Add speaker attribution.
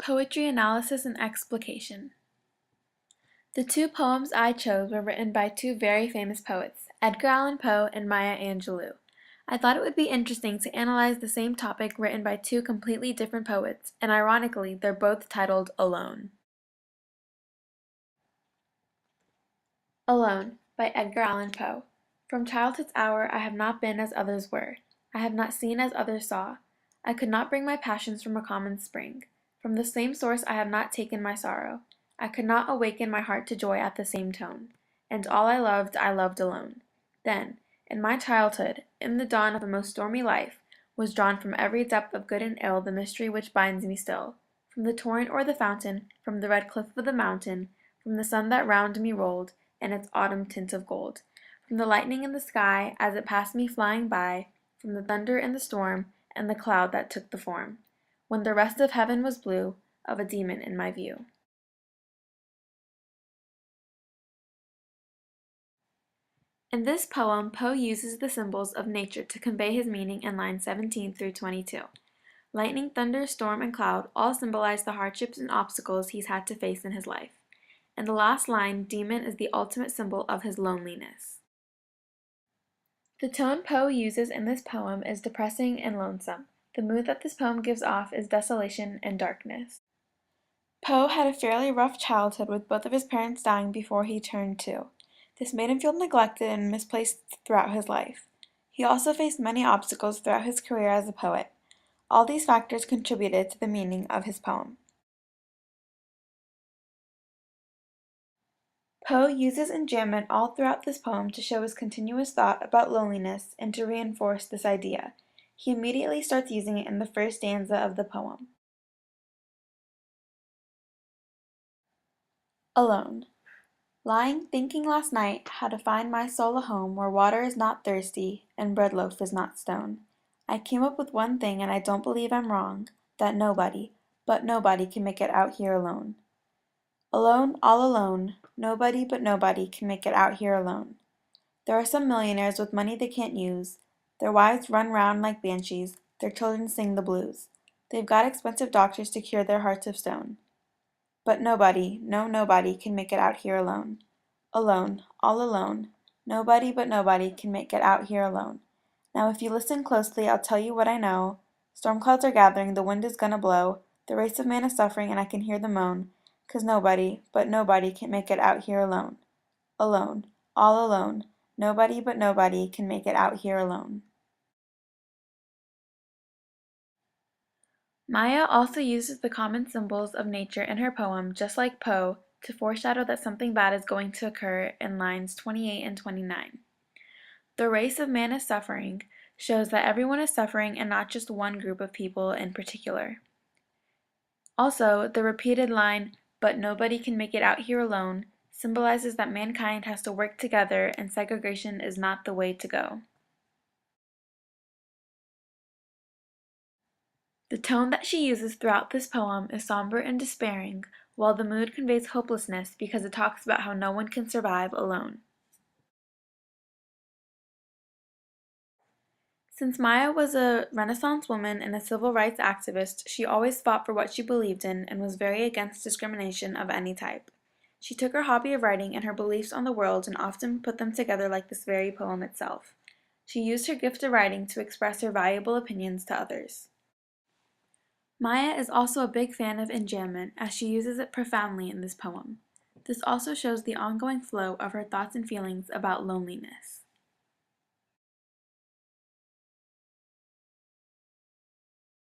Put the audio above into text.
Speaker 1: Poetry Analysis and Explication. The two poems I chose were written by two very famous poets, Edgar Allan Poe and Maya Angelou. I thought it would be interesting to analyze the same topic written by two completely different poets, and ironically, they're both titled Alone. Alone, by Edgar Allan Poe. From childhood's hour I have not been as others were. I have not seen as others saw. I could not bring my passions from a common spring. From the same source I have not taken my sorrow. I could not awaken my heart to joy at the same tone. And all I loved alone. Then, in my childhood, in the dawn of a most stormy life, was drawn from every depth of good and ill the mystery which binds me still. From the torrent or the fountain, from the red cliff of the mountain, from the sun that round me rolled, in its autumn tint of gold, from the lightning in the sky as it passed me flying by, from the thunder and the storm, and the cloud that took the form, when the rest of heaven was blue, of a demon in my view. In this poem, Poe uses the symbols of nature to convey his meaning in lines 17 through 22. Lightning, thunder, storm, and cloud all symbolize the hardships and obstacles he's had to face in his life. And the last line, demon, is the ultimate symbol of his loneliness. The tone Poe uses in this poem is depressing and lonesome. The mood that this poem gives off is desolation and darkness. Poe had a fairly rough childhood with both of his parents dying before he turned 2. This made him feel neglected and misplaced throughout his life. He also faced many obstacles throughout his career as a poet. All these factors contributed to the meaning of his poem. Poe uses enjambment all throughout this poem to show his continuous thought about loneliness and to reinforce this idea. He immediately starts using it in the first stanza of the poem. Alone. Lying thinking last night how to find my soul a home where water is not thirsty and bread loaf is not stone. I came up with one thing and I don't believe I'm wrong, that nobody, but nobody can make it out here alone. Alone, all alone, nobody but nobody can make it out here alone. There are some millionaires with money they can't use. Their wives run round like banshees, their children sing the blues. They've got expensive doctors to cure their hearts of stone. But nobody, no nobody, can make it out here alone. Alone, all alone, nobody but nobody can make it out here alone. Now if you listen closely, I'll tell you what I know. Storm clouds are gathering, the wind is gonna blow. The race of man is suffering and I can hear the moan. 'Cause nobody, but nobody can make it out here alone. Alone, all alone, nobody but nobody can make it out here alone. Maya also uses the common symbols of nature in her poem, just like Poe, to foreshadow that something bad is going to occur in lines 28 and 29. The race of man is suffering shows that everyone is suffering and not just one group of people in particular. Also, the repeated line, but nobody can make it out here alone, symbolizes that mankind has to work together and segregation is not the way to go. The tone that she uses throughout this poem is somber and despairing, while the mood conveys hopelessness because it talks about how no one can survive alone. Since Maya was a Renaissance woman and a civil rights activist, she always fought for what she believed in and was very against discrimination of any type. She took her hobby of writing and her beliefs on the world and often put them together like this very poem itself. She used her gift of writing to express her valuable opinions to others. Maya is also a big fan of enjambment, as she uses it profoundly in this poem. This also shows the ongoing flow of her thoughts and feelings about loneliness.